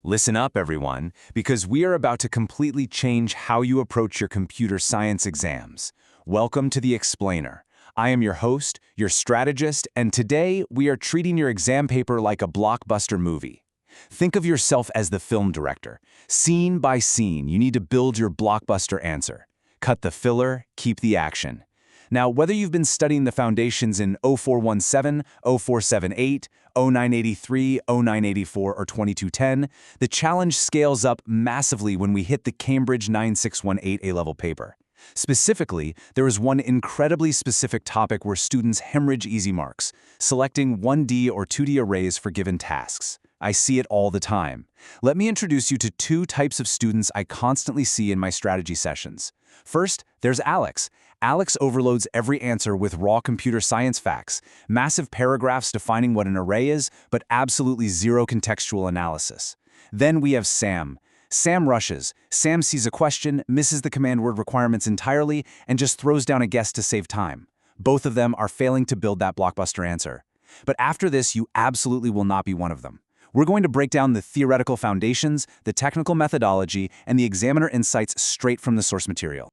Listen up, everyone, because we are about to completely change how you approach your computer science exams. Welcome to The Explainer. I am your host, your strategist, and today we are treating your exam paper like a blockbuster movie. Think of yourself as the film director. Scene by scene, you need to build your blockbuster answer. Cut the filler, keep the action. Now, whether you've been studying the foundations in 0417, 0478, 0983, 0984, or 2210, the challenge scales up massively when we hit the Cambridge 9618 A-level paper. Specifically, there is one incredibly specific topic where students hemorrhage easy marks, selecting 1D or 2D arrays for given tasks. I see it all the time. Let me introduce you to two types of students I constantly see in my strategy sessions. First, there's Alex. Alex overloads every answer with raw computer science facts, massive paragraphs defining what an array is, but absolutely zero contextual analysis. Then we have Sam. Sam rushes. Sam sees a question, misses the command word requirements entirely, and just throws down a guess to save time. Both of them are failing to build that blockbuster answer. But after this, you absolutely will not be one of them. We're going to break down the theoretical foundations, the technical methodology, and the examiner insights straight from the source material.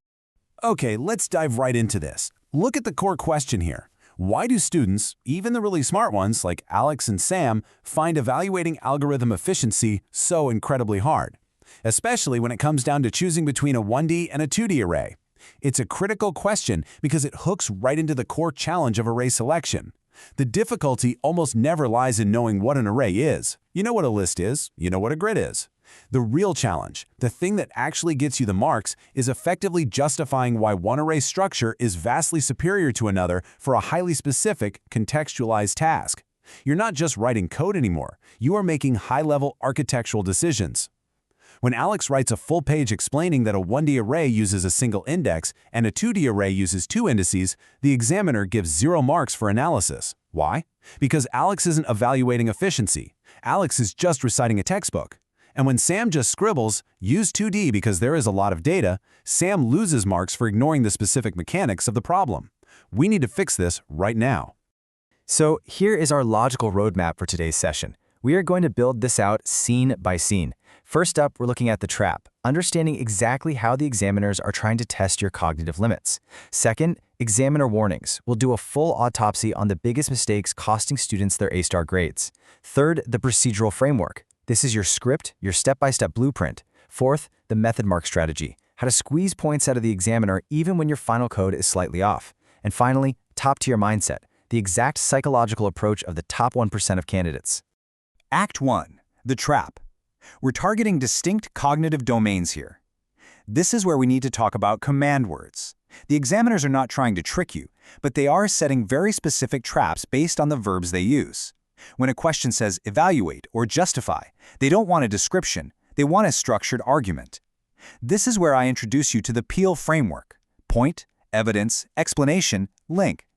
Okay, let's dive right into this. Look at the core question here. Why do students, even the really smart ones like Alex and Sam, find evaluating algorithm efficiency so incredibly hard? Especially when it comes down to choosing between a 1D and a 2D array. It's a critical question because it hooks right into the core challenge of array selection. The difficulty almost never lies in knowing what an array is. You know what a list is, you know what a grid is. The real challenge, the thing that actually gets you the marks, is effectively justifying why one array structure is vastly superior to another for a highly specific, contextualized task. You're not just writing code anymore, you are making high-level architectural decisions. When Alex writes a full page explaining that a 1D array uses a single index and a 2D array uses two indices, the examiner gives 0 marks for analysis. Why? Because Alex isn't evaluating efficiency. Alex is just reciting a textbook. And when Sam just scribbles, use 2D because there is a lot of data, Sam loses marks for ignoring the specific mechanics of the problem. We need to fix this right now. So here is our logical roadmap for today's session. We are going to build this out scene by scene. First up, we're looking at the trap, understanding exactly how the examiners are trying to test your cognitive limits. Second, examiner warnings. We'll do a full autopsy on the biggest mistakes costing students their A-star grades. Third, the procedural framework. This is your script, your step-by-step blueprint. Fourth, the method mark strategy, how to squeeze points out of the examiner even when your final code is slightly off. And finally, top-tier mindset, the exact psychological approach of the top 1% of candidates. Act 1. The trap. We're targeting distinct cognitive domains here. This is where we need to talk about command words. The examiners are not trying to trick you, but they are setting very specific traps based on the verbs they use. When a question says evaluate or justify, they don't want a description, they want a structured argument. This is where I introduce you to the Peel framework: point, evidence, explanation, link.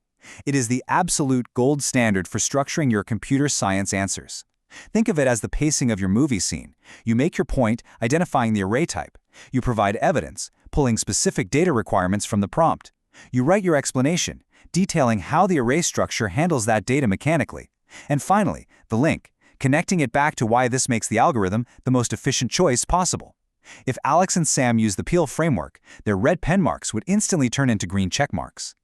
It is the absolute gold standard for structuring your computer science answers. Think of it as the pacing of your movie scene. You make your point, identifying the array type. You provide evidence, pulling specific data requirements from the prompt. You write your explanation, detailing how the array structure handles that data mechanically. And finally, the link, connecting it back to why this makes the algorithm the most efficient choice possible. If Alex and Sam use the Peel framework, their red pen marks would instantly turn into green check marks.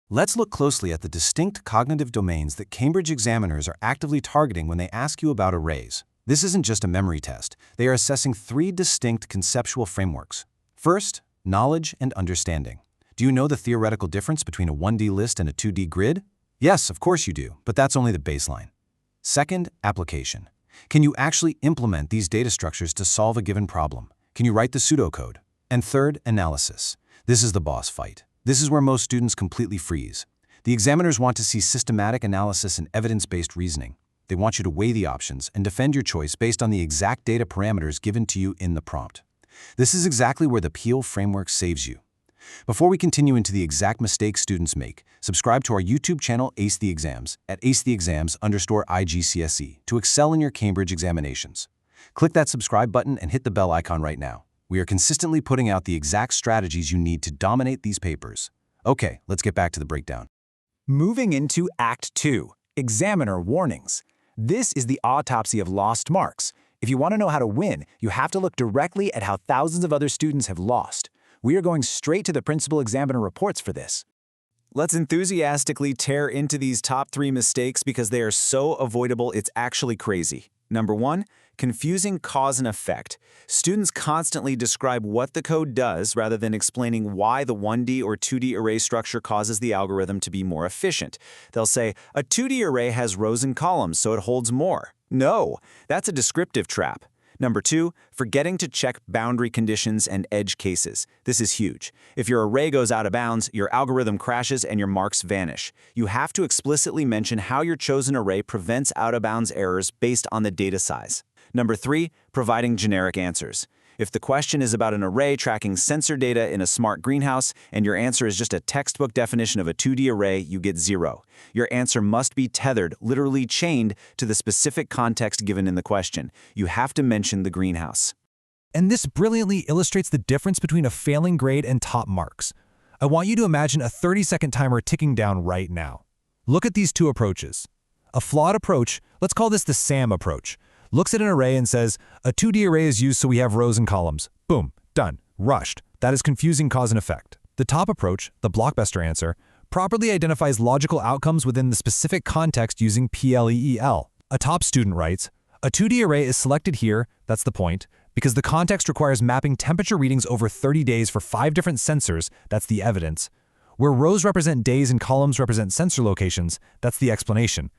Let's look closely at the distinct cognitive domains that Cambridge examiners are actively targeting when they ask you about arrays. This isn't just a memory test. They are assessing 3 distinct conceptual frameworks. First, knowledge and understanding. Do you know the theoretical difference between a 1D list and a 2D grid? Yes, of course you do, but that's only the baseline. Second, application. Can you actually implement these data structures to solve a given problem? Can you write the pseudocode? And third, analysis. This is the boss fight. This is where most students completely freeze. The examiners want to see systematic analysis and evidence-based reasoning. They want you to weigh the options and defend your choice based on the exact data parameters given to you in the prompt. This is exactly where the Peel framework saves you. Before we continue into the exact mistakes students make, subscribe to our YouTube channel Ace the Exams at acetheexams_IGCSE to excel in your Cambridge examinations. Click that subscribe button and hit the bell icon right now. We are consistently putting out the exact strategies you need to dominate these papers. Okay, let's get back to the breakdown. Moving into Act 2, Examiner Warnings. This is the autopsy of lost marks. If you want to know how to win, you have to look directly at how thousands of other students have lost. We are going straight to the principal examiner reports for this. Let's enthusiastically tear into these top 3 mistakes because they are so avoidable it's actually crazy. Number 1, confusing cause and effect. Students constantly describe what the code does rather than explaining why the 1D or 2D array structure causes the algorithm to be more efficient. They'll say, a 2D array has rows and columns, so it holds more. No, that's a descriptive trap. Number 2, forgetting to check boundary conditions and edge cases. This is huge. If your array goes out of bounds, your algorithm crashes and your marks vanish. You have to explicitly mention how your chosen array prevents out-of-bounds errors based on the data size. Number 3, providing generic answers. If the question is about an array tracking sensor data in a smart greenhouse and your answer is just a textbook definition of a 2D array, you get 0. Your answer must be tethered, literally chained, to the specific context given in the question. You have to mention the greenhouse. And this brilliantly illustrates the difference between a failing grade and top marks. I want you to imagine a 30-second timer ticking down right now. Look at these 2 approaches. A flawed approach, let's call this the SAM approach, looks at an array and says, a 2D array is used so we have rows and columns. Boom, done, rushed. That is confusing cause and effect. The top approach, the blockbuster answer, properly identifies logical outcomes within the specific context using PLEEL. A top student writes, a 2D array is selected here, that's the point, because the context requires mapping temperature readings over 30 days for 5 different sensors, that's the evidence. Where rows represent days and columns represent sensor locations, that's the explanation.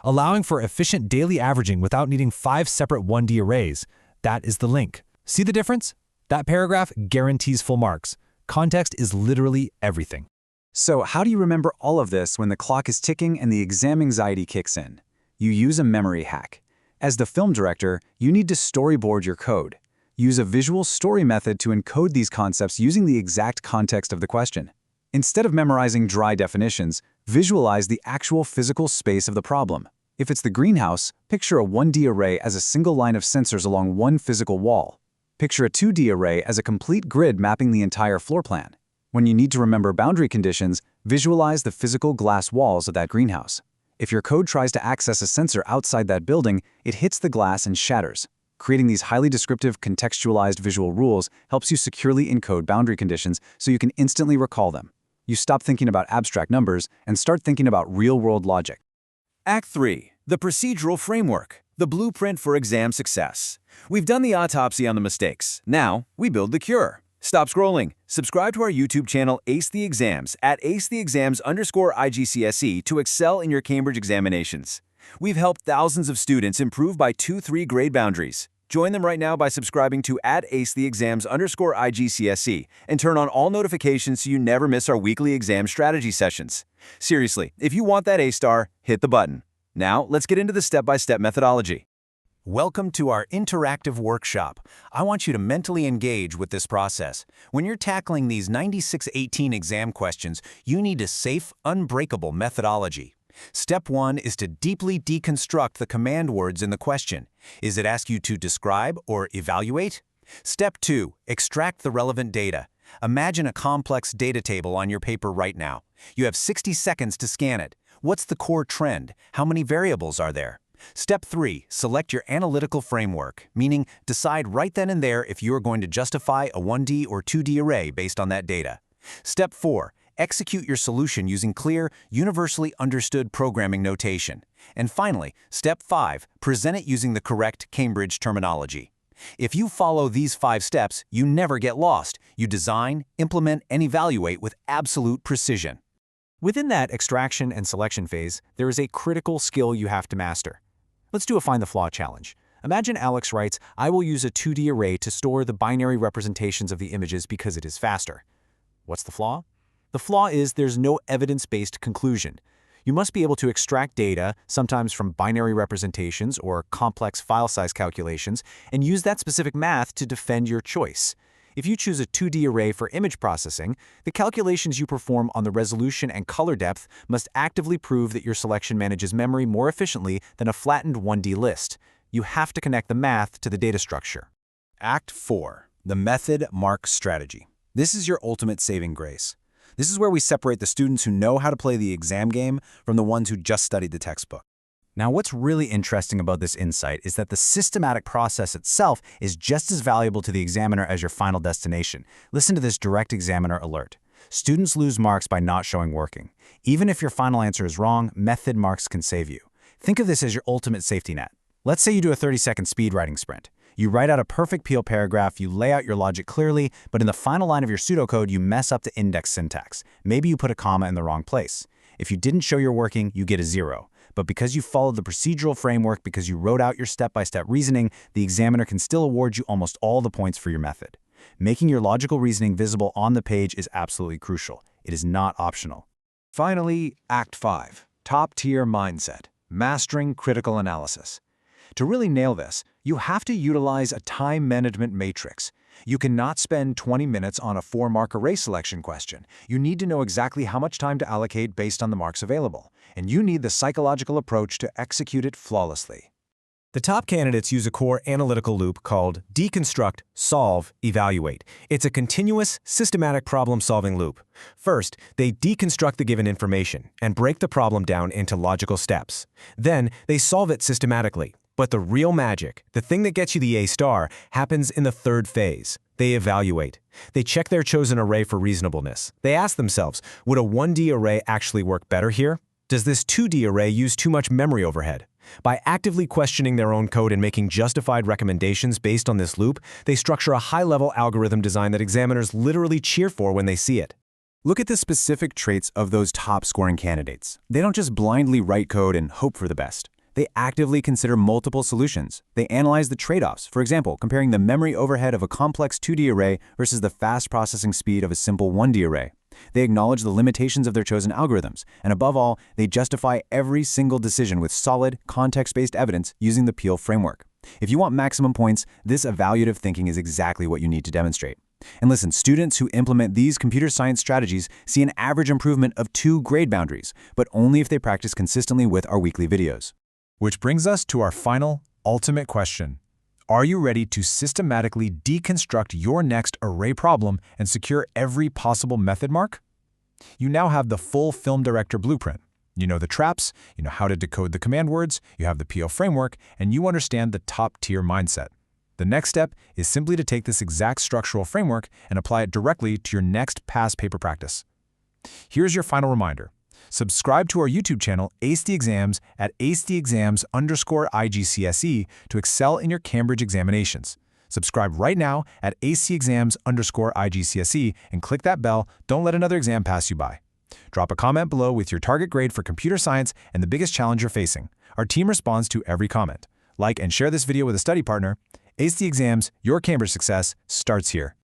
Allowing for efficient daily averaging without needing 5 separate 1D arrays, that is the link. See the difference? That paragraph guarantees full marks. Context is literally everything. So how do you remember all of this when the clock is ticking and the exam anxiety kicks in? You use a memory hack. As the film director, you need to storyboard your code. Use a visual story method to encode these concepts using the exact context of the question. Instead of memorizing dry definitions, visualize the actual physical space of the problem. If it's the greenhouse, picture a 1D array as a single line of sensors along one physical wall. Picture a 2D array as a complete grid mapping the entire floor plan. When you need to remember boundary conditions, visualize the physical glass walls of that greenhouse. If your code tries to access a sensor outside that building, it hits the glass and shatters. Creating these highly descriptive, contextualized visual rules helps you securely encode boundary conditions so you can instantly recall them. You stop thinking about abstract numbers and start thinking about real-world logic. Act 3. The procedural framework. The blueprint for exam success. We've done the autopsy on the mistakes. Now, we build the cure. Stop scrolling. Subscribe to our YouTube channel Ace the Exams at acetheexams_IGCSE to excel in your Cambridge examinations. We've helped thousands of students improve by 2-3 grade boundaries. Join them right now by subscribing to @acetheexams_IGCSE and turn on all notifications so you never miss our weekly exam strategy sessions. Seriously, if you want that A star, hit the button. Now, let's get into the step-by-step methodology. Welcome to our interactive workshop. I want you to mentally engage with this process. When you're tackling these 96-18 exam questions, you need a safe, unbreakable methodology. Step 1 is to deeply deconstruct the command words in the question. Is it ask you to describe or evaluate? Step 2, extract the relevant data. Imagine a complex data table on your paper right now. You have 60 seconds to scan it. What's the core trend? How many variables are there? Step 3, select your analytical framework, meaning decide right then and there if you are going to justify a 1D or 2D array based on that data. Step 4, execute your solution using clear, universally understood programming notation. And finally, Step 5, present it using the correct Cambridge terminology. If you follow these 5 steps, you never get lost. You design, implement, and evaluate with absolute precision. Within that extraction and selection phase, there is a critical skill you have to master. Let's do a Find the Flaw challenge. Imagine Alex writes, I will use a 2D array to store the binary representations of the images because it is faster. What's the flaw? The flaw is there's no evidence-based conclusion. You must be able to extract data, sometimes from binary representations or complex file size calculations, and use that specific math to defend your choice. If you choose a 2D array for image processing, the calculations you perform on the resolution and color depth must actively prove that your selection manages memory more efficiently than a flattened 1D list. You have to connect the math to the data structure. Act 4. The Method Mark Strategy. This is your ultimate saving grace. This is where we separate the students who know how to play the exam game from the ones who just studied the textbook. Now, what's really interesting about this insight is that the systematic process itself is just as valuable to the examiner as your final destination. Listen to this direct examiner alert. Students lose marks by not showing working. Even if your final answer is wrong, method marks can save you. Think of this as your ultimate safety net. Let's say you do a 30-second speed writing sprint. You write out a perfect peel paragraph, you lay out your logic clearly, but in the final line of your pseudocode, you mess up the index syntax. Maybe you put a comma in the wrong place. If you didn't show your working, you get a 0. But because you followed the procedural framework, because you wrote out your step-by-step reasoning, the examiner can still award you almost all the points for your method. Making your logical reasoning visible on the page is absolutely crucial. It is not optional. Finally, Act 5, top-tier mindset, mastering critical analysis. To really nail this, you have to utilize a time management matrix. You cannot spend 20 minutes on a 4-mark array selection question. You need to know exactly how much time to allocate based on the marks available, and you need the psychological approach to execute it flawlessly. The top candidates use a core analytical loop called deconstruct, solve, evaluate. It's a continuous, systematic problem-solving loop. First, they deconstruct the given information and break the problem down into logical steps. Then, they solve it systematically. But the real magic, the thing that gets you the A-star, happens in the third phase. They evaluate. They check their chosen array for reasonableness. They ask themselves, would a 1D array actually work better here? Does this 2D array use too much memory overhead? By actively questioning their own code and making justified recommendations based on this loop, they structure a high-level algorithm design that examiners literally cheer for when they see it. Look at the specific traits of those top-scoring candidates. They don't just blindly write code and hope for the best. They actively consider multiple solutions. They analyze the trade-offs, for example, comparing the memory overhead of a complex 2D array versus the fast processing speed of a simple 1D array. They acknowledge the limitations of their chosen algorithms, and above all, they justify every single decision with solid, context-based evidence using the Peel framework. If you want maximum points, this evaluative thinking is exactly what you need to demonstrate. And listen, students who implement these computer science strategies see an average improvement of 2 grade boundaries, but only if they practice consistently with our weekly videos. Which brings us to our final, ultimate question. Are you ready to systematically deconstruct your next array problem and secure every possible method mark? You now have the full film director blueprint. You know the traps, you know how to decode the command words, you have the PO framework, and you understand the top-tier mindset. The next step is simply to take this exact structural framework and apply it directly to your next past paper practice. Here's your final reminder. Subscribe to our YouTube channel, Ace the Exams, at acetheexams_IGCSE to excel in your Cambridge examinations. Subscribe right now at acetheexams_IGCSE and click that bell. Don't let another exam pass you by. Drop a comment below with your target grade for computer science and the biggest challenge you're facing. Our team responds to every comment. Like and share this video with a study partner. Ace the Exams, your Cambridge success starts here.